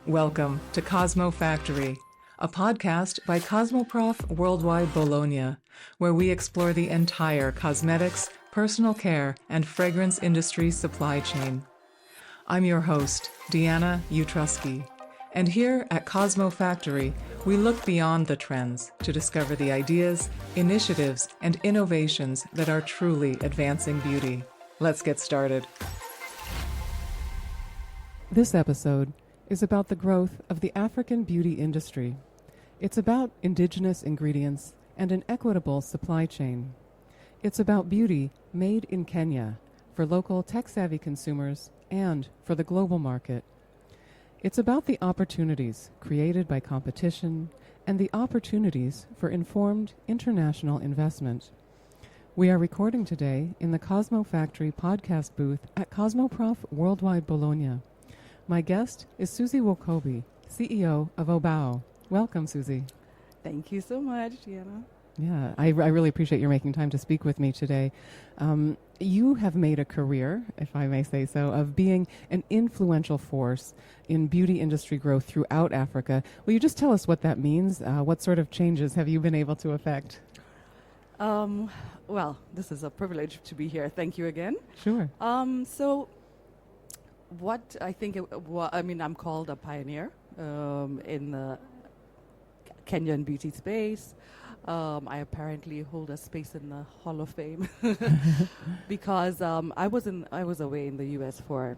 Welcome to CosmoFactory, a podcast by CosmoProf Worldwide Bologna, where we explore the entire cosmetics, personal care, and fragrance industry supply chain. I'm your host, Deanna Utrusky, and here at CosmoFactory, we look beyond the trends to discover the ideas, initiatives, and innovations that are truly advancing beauty. Let's get started. This episode is about the growth of the African beauty industry. It's about indigenous ingredients and an equitable supply chain. It's about beauty made in Kenya for local tech-savvy consumers and for the global market. It's about the opportunities created by competition and the opportunities for informed international investment. We are recording today in the CosmoFactory podcast booth at CosmoProf Worldwide Bologna. My guest is Suzie Wokabi, CEO of O'Bao. Welcome, Suzie. Thank you so much, Deanna. Yeah, I really appreciate your making time to speak with me today. You have made a career, if I may say so, of being an influential force in beauty industry growth throughout Africa. Will you just tell us what that means? What sort of changes have you been able to affect? Well, this is a privilege to be here. Thank you again. Sure. So what I think, I'm called a pioneer in the Kenyan beauty space. I apparently hold a space in the Hall of Fame because I was away in the U.S. for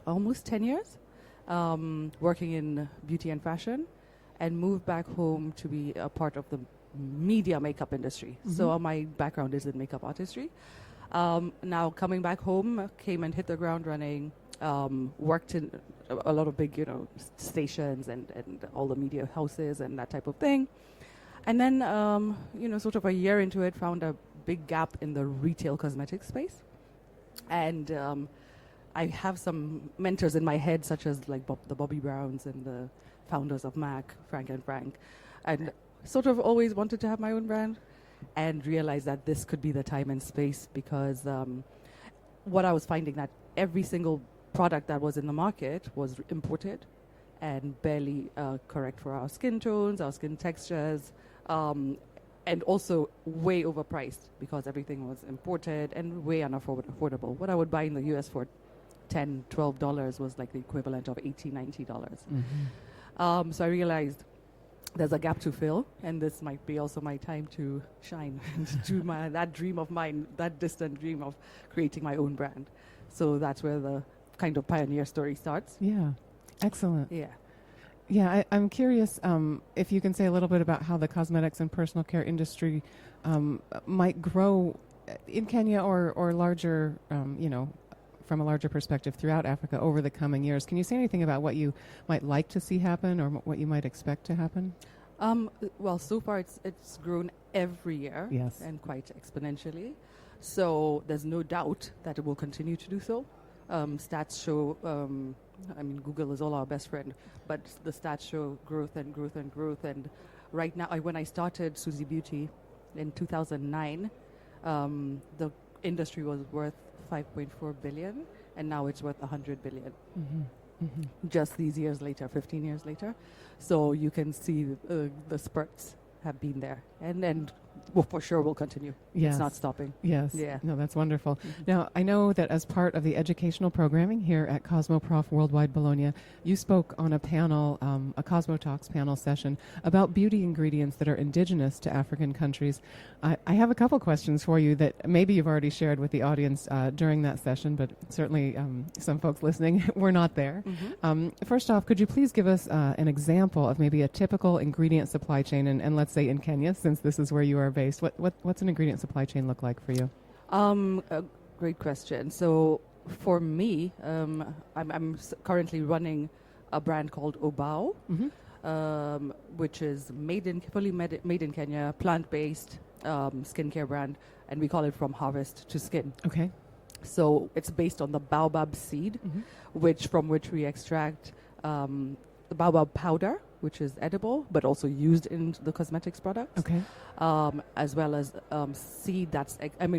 almost 10 years, working in beauty and fashion, and moved back home to be a part of the media makeup industry. Mm-hmm. So my background is in makeup artistry. Now coming back home, came and hit the ground running. Worked in a lot of big, stations and all the media houses and that type of thing. And then, sort of a year into it, found a big gap in the retail cosmetic space. And I have some mentors in my head, such as like the Bobby Browns and the founders of MAC, Frank and Frank. And sort of always wanted to have my own brand and realized that this could be the time and space because what I was finding that every single product that was in the market was imported and barely correct for our skin tones, our skin textures, and also way overpriced because everything was imported and way unaffordable. What I would buy in the US for $10, $12 was like the equivalent of $80, $90. Mm-hmm. So I realized there's a gap to fill, and this might be also my time to shine and do that dream of mine, that distant dream of creating my own brand. So that's where the kind of pioneer story starts. Yeah, excellent. Yeah. Yeah, I'm curious if you can say a little bit about how the cosmetics and personal care industry might grow in Kenya or larger, from a larger perspective throughout Africa over the coming years. Can you say anything about what you might like to see happen or what you might expect to happen? Well, so far it's grown every year. Yes. And quite exponentially. So there's no doubt that it will continue to do so. Stats show, Google is all our best friend, but the stats show growth and growth and growth. And right now, when I started Suzie Beauty in 2009, the industry was worth 5.4 billion, and now it's worth 100 billion. Mm-hmm. Mm-hmm. Just these years later, 15 years later. So you can see the spurts have been there, and for sure will continue. Yes. It's not stopping. Yes. Yeah. No, that's wonderful. Mm-hmm. Now, I know that as part of the educational programming here at CosmoProf Worldwide Bologna, you spoke on a panel, a Cosmo Talks panel session about beauty ingredients that are indigenous to African countries. I have a couple questions for you that maybe you've already shared with the audience during that session, but certainly some folks listening were not there. Mm-hmm. First off, could you please give us an example of maybe a typical ingredient supply chain, and let's say in Kenya, since this is where you are based, what's an ingredient supply chain look like for you? A great question. So for me, I'm currently running a brand called O'Bao, mm-hmm. Which is fully made in Kenya, plant-based skincare brand, and we call it from harvest to skin. Okay. So it's based on the baobab seed, mm-hmm. from which we extract the baobab powder, which is edible, but also used in the cosmetics products. Okay. As well as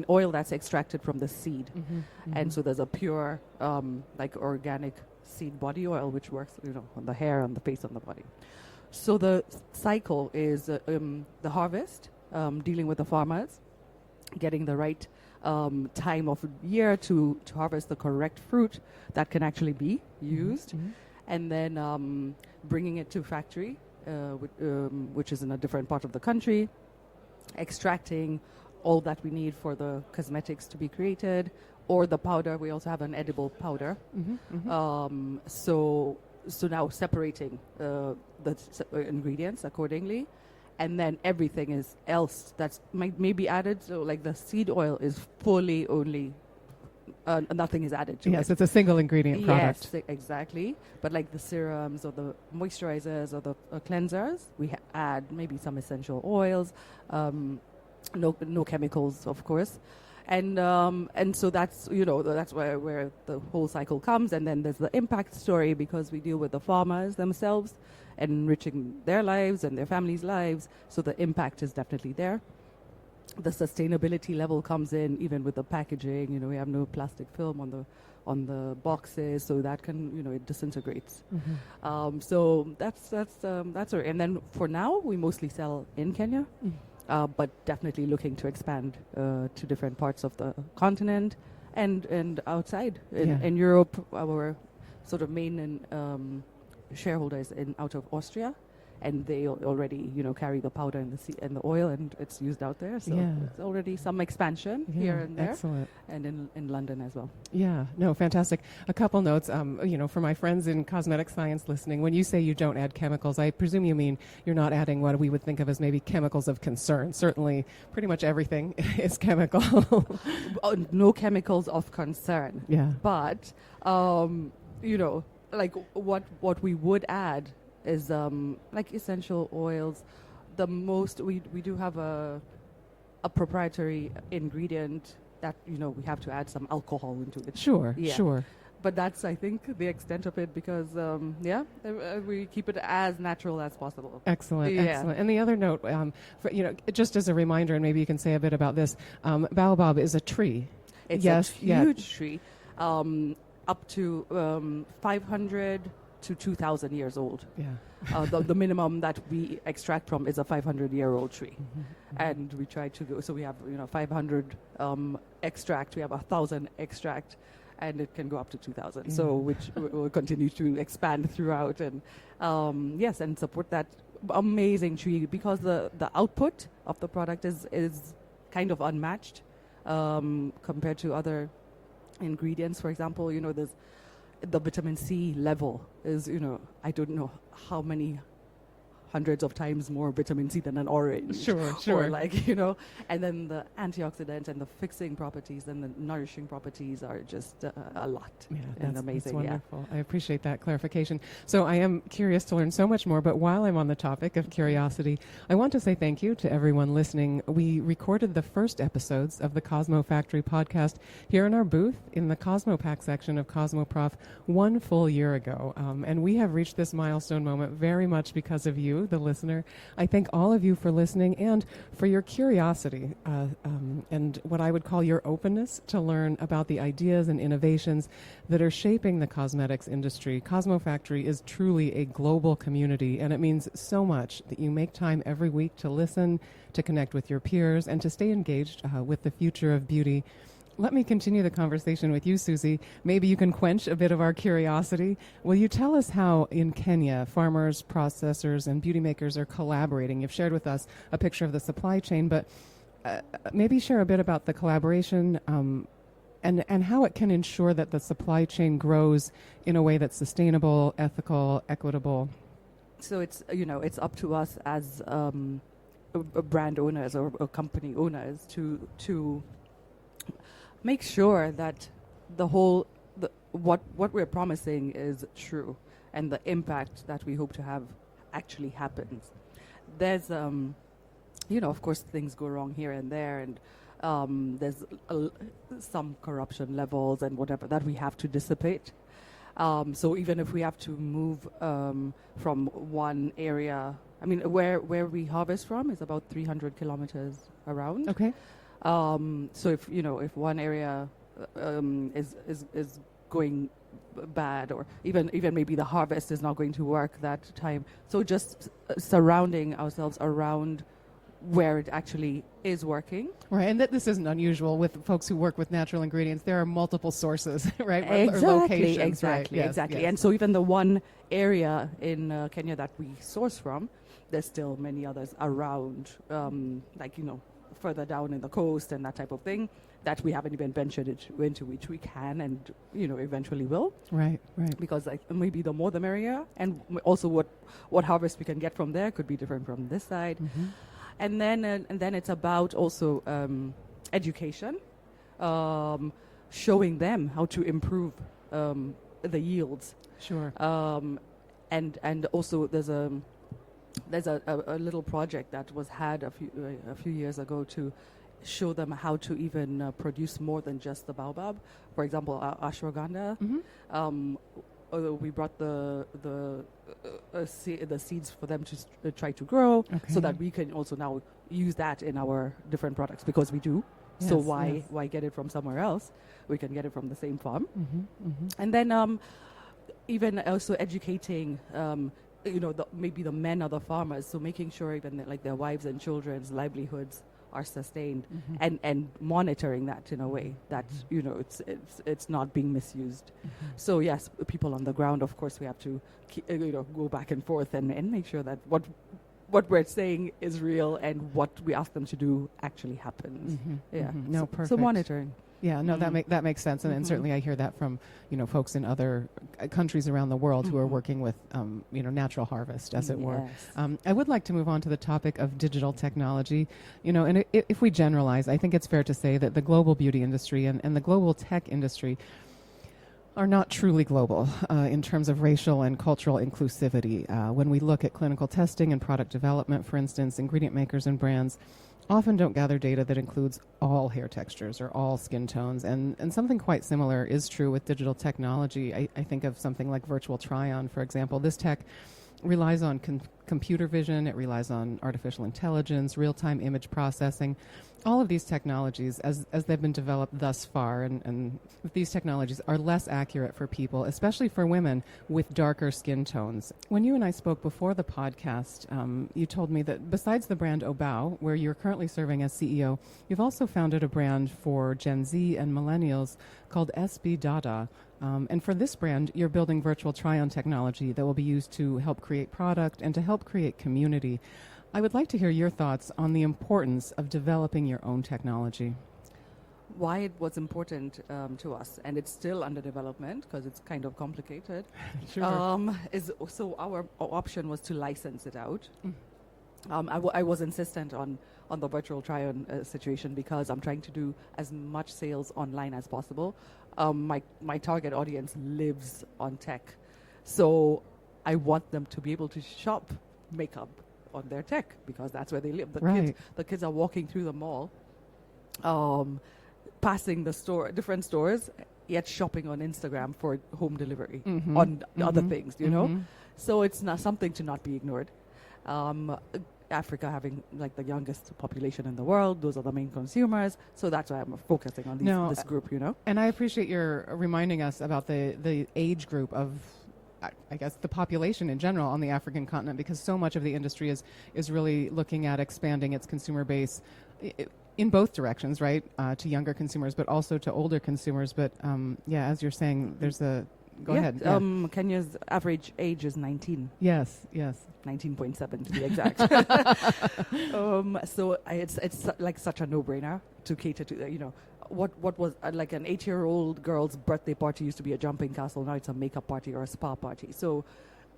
oil that's extracted from the seed. Mm-hmm, mm-hmm. And so there's a pure, organic seed body oil, which works, on the hair, on the face, on the body. So the cycle is the harvest, dealing with the farmers, getting the right time of year to harvest the correct fruit that can actually be used, and then bringing it to factory, which is in a different part of the country, extracting all that we need for the cosmetics to be created, or the powder. We also have an edible powder. So now separating the ingredients accordingly, and then everything else that's may be added. So like the seed oil is fully only, nothing is added to it. Yes, it's a single ingredient product. Yes, exactly. But like the serums or the moisturizers or the cleansers, we add maybe some essential oils, no chemicals, of course. And so that's that's where the whole cycle comes. And then there's the impact story, because we deal with the farmers themselves, enriching their lives and their families' lives. So the impact is definitely there. The sustainability level comes in even with the packaging. We have no plastic film on the boxes, so that can it disintegrates. So that's right. And then for now we mostly sell in Kenya. But definitely looking to expand to different parts of the continent and outside. In Europe, our sort of main shareholder is out of Austria, and they already carry the powder and the oil, and it's used out there. So it's already some expansion here and there. Excellent. And in London as well. Yeah, no, fantastic. A couple notes, for my friends in cosmetic science listening, when you say you don't add chemicals, I presume you mean you're not adding what we would think of as maybe chemicals of concern. Certainly, pretty much everything is chemical. No chemicals of concern. Yeah. But, like what we would add is like essential oils. The most we do have a proprietary ingredient that we have to add some alcohol into it. Sure. But that's, I think, the extent of it, because we keep it as natural as possible. Excellent. And the other note, just as a reminder, and maybe you can say a bit about this, baobab is a tree. It's a huge tree, up to 500 to 2,000 years old. Yeah. The minimum that we extract from is a 500-year-old tree. And we try to go, so we have 500 extract, we have 1,000 extract, and it can go up to 2,000. So which will continue to expand throughout, and and support that amazing tree, because the output of the product is kind of unmatched compared to other ingredients. For example, there's the vitamin C level is, I don't know how many hundreds of times more vitamin C than an orange. Sure. Or and then the antioxidant and the fixing properties and the nourishing properties are just a lot. Yeah, and amazing. That's wonderful. I appreciate that clarification. So I am curious to learn so much more, but while I'm on the topic of curiosity, I want to say thank you to everyone listening. We recorded the first episodes of the CosmoFactory podcast here in our booth in the CosmoPack section of Cosmoprof 1 full year ago. And we have reached this milestone moment very much because of you, the listener. I thank all of you for listening and for your curiosity and what I would call your openness to learn about the ideas and innovations that are shaping the cosmetics industry. CosmoFactory is truly a global community, and it means so much that you make time every week to listen, to connect with your peers, and to stay engaged with the future of beauty. Let me continue the conversation with you, Suzie. Maybe you can quench a bit of our curiosity. Will you tell us how in Kenya farmers, processors, and beauty makers are collaborating? You've shared with us a picture of the supply chain, but maybe share a bit about the collaboration and how it can ensure that the supply chain grows in a way that's sustainable, ethical, equitable. So it's up to us as brand owners or company owners to make sure that what we're promising is true, and the impact that we hope to have actually happens. There's, of course, things go wrong here and there, and there's some corruption levels and whatever that we have to dissipate. So even if we have to move from one area, where we harvest from is about 300 kilometers around. Okay. So if one area is going bad, or even maybe the harvest is not going to work that time. So just surrounding ourselves around where it actually is working. Right, and this isn't unusual with folks who work with natural ingredients. There are multiple sources, right? Exactly, or locations, exactly, right? exactly. Yes. And so even the one area in Kenya that we source from, there's still many others around, further down in the coast and that type of thing that we haven't even ventured into, which we can and, eventually will. Right. Because maybe the more the merrier. And also what harvest we can get from there could be different from this side. Mm-hmm. And then it's about also education, showing them how to improve the yields. Sure. And also there's a little project that was had a few years ago to show them how to even produce more than just the baobab. For example, ashwagandha. Mm-hmm. We brought the seeds for them to try to grow, so that we can also now use that in our different products, because we do. Yes, So why get it from somewhere else? We can get it from the same farm. Mm-hmm. Mm-hmm. And then even also educating, maybe the men are the farmers, so making sure even that, like, their wives and children's livelihoods are sustained, Mm-hmm. and monitoring that in a way that it's not being misused. Mm-hmm. So yes, people on the ground, of course, we have to go back and forth and make sure that what we're saying is real and what we ask them to do actually happens. Mm-hmm. Yeah. Mm-hmm. No, perfect. So monitoring. Yeah, no, that makes sense, and certainly I hear that from folks in other countries around the world who are working with natural harvest, as it were. Yes. I would like to move on to the topic of digital technology. And if we generalize, I think it's fair to say that the global beauty industry and the global tech industry are not truly global in terms of racial and cultural inclusivity. When we look at clinical testing and product development, for instance, ingredient makers and brands often don't gather data that includes all hair textures or all skin tones. And something quite similar is true with digital technology. I think of something like virtual try-on, for example. This tech relies on computer vision, it relies on artificial intelligence, real-time image processing. All of these technologies, as they've been developed thus far, and these technologies are less accurate for people, especially for women with darker skin tones. When you and I spoke before the podcast, you told me that besides the brand O'Bao, where you're currently serving as CEO, you've also founded a brand for Gen Z and Millennials called SB Dada. And for this brand, you're building virtual try-on technology that will be used to help create product and to help create community. I would like to hear your thoughts on the importance of developing your own technology. Why it was important to us, and it's still under development because it's kind of complicated, is so our option was to license it out. I was insistent on the virtual try-on situation because I'm trying to do as much sales online as possible. My target audience lives on tech, so I want them to be able to shop makeup on their tech because that's where they live. The kids are walking through the mall, passing the different stores, yet shopping on Instagram for home delivery on other things, So it's not something to not be ignored. Africa having like the youngest population in the world, those are the main consumers. So that's why I'm focusing on this group, And I appreciate your reminding us about the age group of, I guess, the population in general on the African continent, because so much of the industry is really looking at expanding its consumer base in both directions, right? To younger consumers, but also to older consumers. But as you're saying, there's a... Go ahead. Kenya's average age is 19. Yes. 19.7 to be exact. So it's like such a no-brainer to cater to, what was like an 8-year-old girl's birthday party used to be a jumping castle. Now it's a makeup party or a spa party. So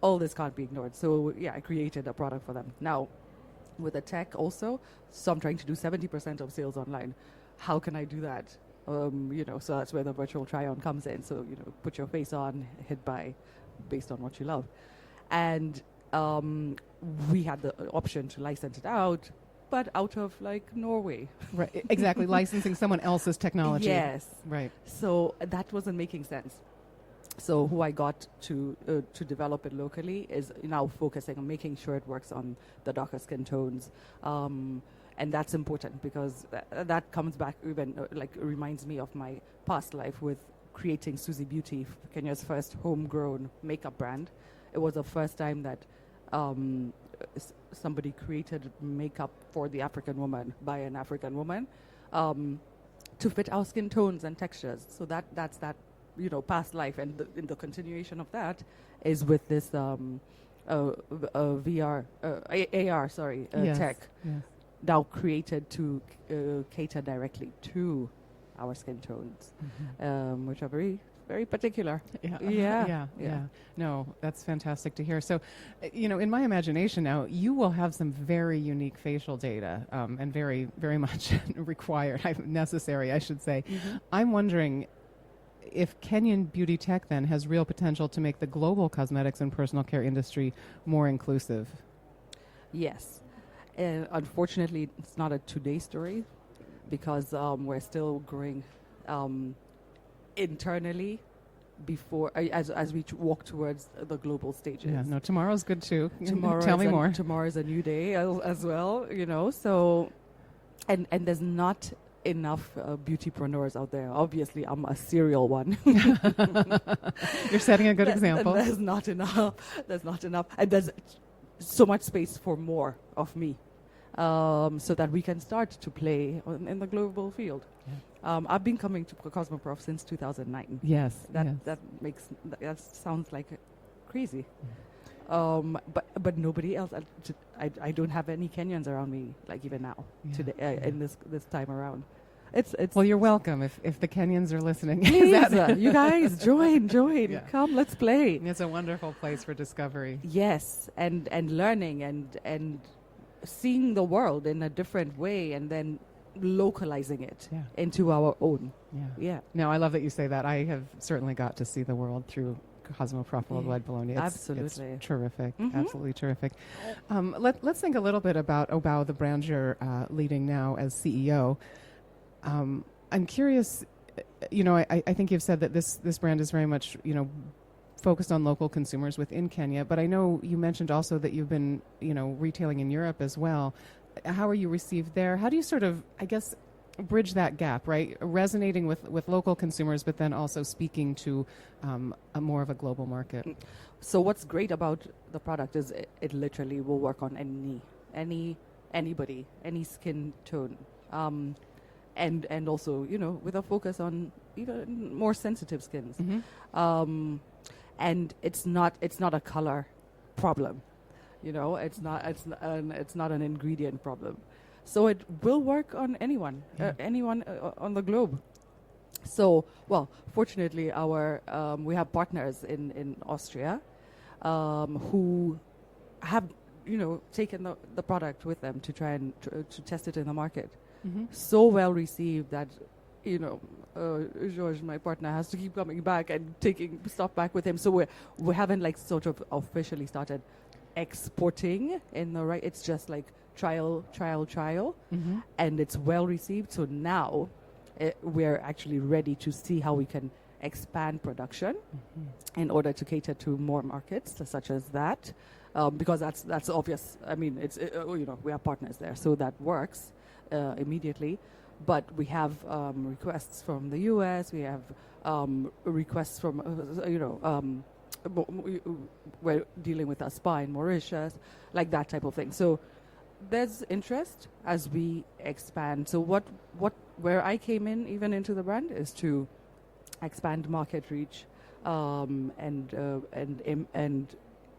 all this can't be ignored. So I created a product for them. Now, with the tech also, so I'm trying to do 70% of sales online. How can I do that? So that's where the virtual try-on comes in. So, put your face on, hit buy based on what you love. And we had the option to license it out, but out of like Norway. Right, exactly, licensing someone else's technology. Yes. Right. So that wasn't making sense. So who I got to develop it locally is now focusing on making sure it works on the darker skin tones. And that's important because that comes back even reminds me of my past life with creating Suzie Beauty, Kenya's first homegrown makeup brand. It was the first time that somebody created makeup for the African woman by an African woman to fit our skin tones and textures. So that's that, past life, and the continuation of that is with this VR, AR, tech, now created to cater directly to our skin tones, which are very, very particular. Yeah. No, that's fantastic to hear. So, in my imagination now, you will have some very unique facial data, and very, very much required, necessary, I should say. I'm wondering if Kenyan beauty tech then has real potential to make the global cosmetics and personal care industry more inclusive. Yes. Unfortunately, it's not a today story because we're still growing internally before as we walk towards the global stages. Yeah, no, tomorrow's good too. Tomorrow Tell me more. Tomorrow is a new day as well, So, and there's not enough beautypreneurs out there. Obviously, I'm a serial one. You're setting a good example. There's not enough. And there's so much space for more of me, so that we can start to play in the global field. Yeah. I've been coming to CosmoProf since 2009. Yes. That sounds like crazy. But nobody else. I don't have any Kenyans around me, like even now today in this time around. It's well, you're welcome if the Kenyans are listening. Please, you guys join. Yeah. Come, let's play. It's a wonderful place for discovery. Yes, and learning and seeing the world in a different way, and then localizing it into our own. Yeah. No, I love that you say that. I have certainly got to see the world through CosmoProf Worldwide Bologna. Absolutely. It's terrific. Absolutely terrific. Let's think a little bit about O'Bao, the brand you're leading now as CEO. I'm curious, I think you've said that this brand is very much, focused on local consumers within Kenya, but I know you mentioned also that you've been, retailing in Europe as well. How are you received there? How do you sort of, I guess, bridge that gap, right? Resonating with local consumers, but then also speaking to a more of a global market. So what's great about the product is it literally will work on anybody, any skin tone. And also, with a focus on even more sensitive skins. And it's not a color problem, it's not an ingredient problem. So it will work on anyone on the globe. So, well, fortunately, we have partners in Austria who have taken the product with them to try and to test it in the market. So well received that George, my partner, has to keep coming back and taking stuff back with him. So we haven't sort of officially started exporting in the right. It's just like trial, and it's well received. So now we're actually ready to see how we can expand production in order to cater to more markets such as that, because that's obvious. I mean, we have partners there, so that works immediately. But we have requests from the U.S. We have requests from we're dealing with a spa in Mauritius, like that type of thing. So there's interest as we expand. So where I came in, even into the brand, is to expand market reach and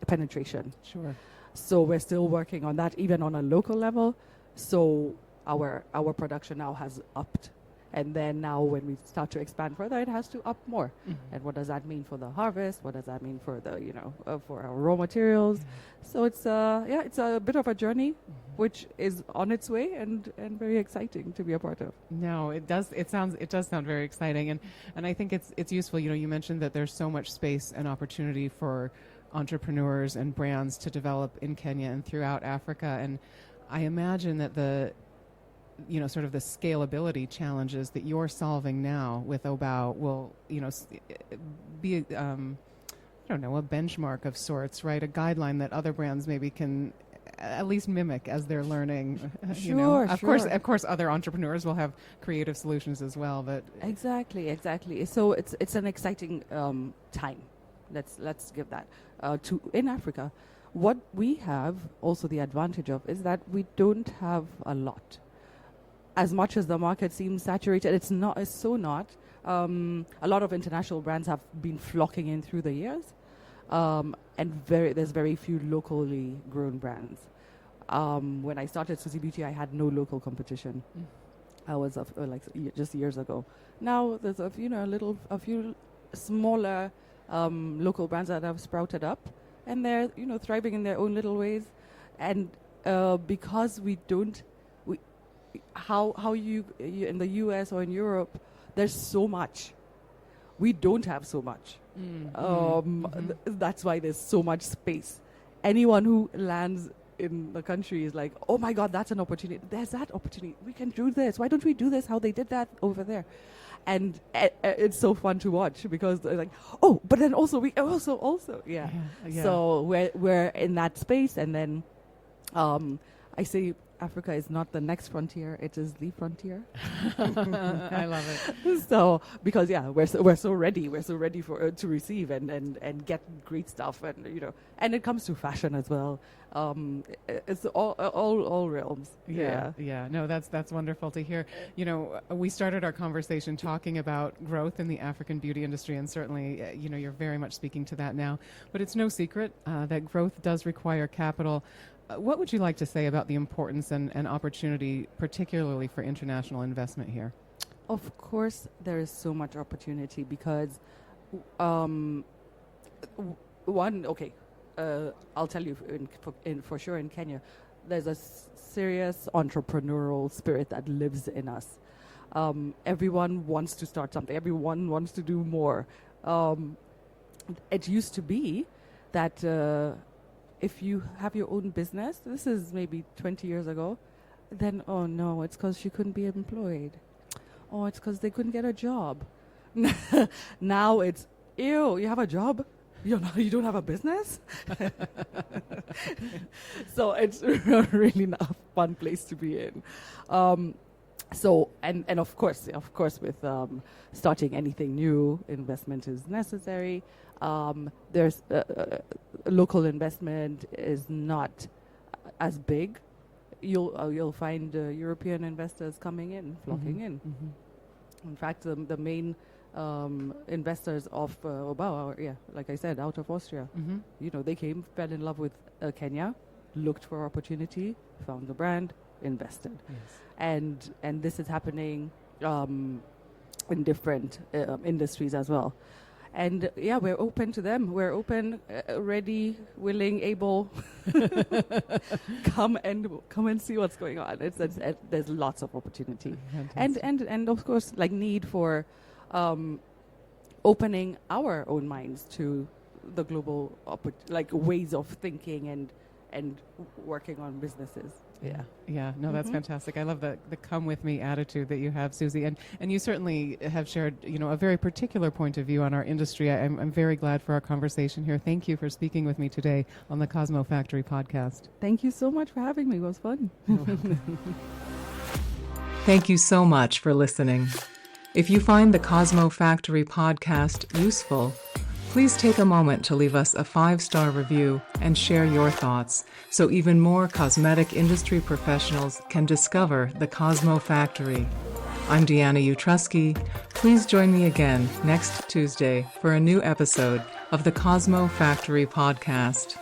penetration. Sure. So we're still working on that, even on a local level. So our production now has upped. And then now when we start to expand further, it has to up more. And what does that mean for the harvest? What does that mean for the, for our raw materials? So it's a bit of a journey, which is on its way and very exciting to be a part of. No, it does. It does sound very exciting. And I think it's useful. You mentioned that there's so much space and opportunity for entrepreneurs and brands to develop in Kenya and throughout Africa. And I imagine that the sort of the scalability challenges that you're solving now with O'Bao will, be, a benchmark of sorts, right? A guideline that other brands maybe can at least mimic as they're learning. Sure, Of course, other entrepreneurs will have creative solutions as well. But exactly. So it's an exciting time. Let's give that to in Africa. What we have also the advantage of is that we don't have a lot. As much as the market seems saturated, it's not. It's so not. A lot of international brands have been flocking in through the years, and there's very few locally grown brands. When I started Suzie Beauty, I had no local competition. I was just years ago. Now there's a few smaller local brands that have sprouted up, and they're thriving in their own little ways. And because we don't, how you in the US or in Europe, there's so much. We don't have so much. That's why there's so much space. Anyone who lands in the country is like, oh my God, that's an opportunity. There's that opportunity. We can do this. Why don't we do this? How they did that over there? And it's so fun to watch because they're like, oh, but then also we also. Yeah. So we're in that space, and then I say Africa is not the next frontier; it is the frontier. I love it. So because we're so ready for to receive and get great stuff, and it comes to fashion as well. It's all realms. Yeah. No, that's wonderful to hear. We started our conversation talking about growth in the African beauty industry, and certainly, you're very much speaking to that now. But it's no secret that growth does require capital. What would you like to say about the importance and opportunity, particularly for international investment here? Of course, there is so much opportunity because, I'll tell you for sure in Kenya, there's a serious entrepreneurial spirit that lives in us. Everyone wants to start something. Everyone wants to do more. It used to be that if you have your own business, this is maybe 20 years ago, then, oh no, it's because she couldn't be employed. Oh, it's because they couldn't get a job. Now it's, ew, you have a job? You don't have a business? So it's really not a fun place to be in. So, and of course, with starting anything new, investment is necessary. There's local investment is not as big. You'll find European investors coming in, flocking in. In fact, the main investors of O'Bao are, like I said, out of Austria. They came, fell in love with Kenya, looked for opportunity, found the brand, invested. Yes. And this is happening in different industries as well. And we're open to them. We're open, ready, willing, able. Come and see what's going on. There's lots of opportunity, and of course, like need for opening our own minds to the global ways of thinking and working on businesses. No, that's fantastic. I love the come with me attitude that you have, Suzie, and you certainly have shared a very particular point of view on our industry. I'm very glad for our conversation here. Thank you for speaking with me today on the CosmoFactory podcast. Thank you so much for having me. It was fun. Thank you so much for listening. If you find the CosmoFactory podcast useful, please take a moment to leave us a 5-star review and share your thoughts so even more cosmetic industry professionals can discover the CosmoFactory. I'm Deanna Utrusky. Please join me again next Tuesday for a new episode of the CosmoFactory podcast.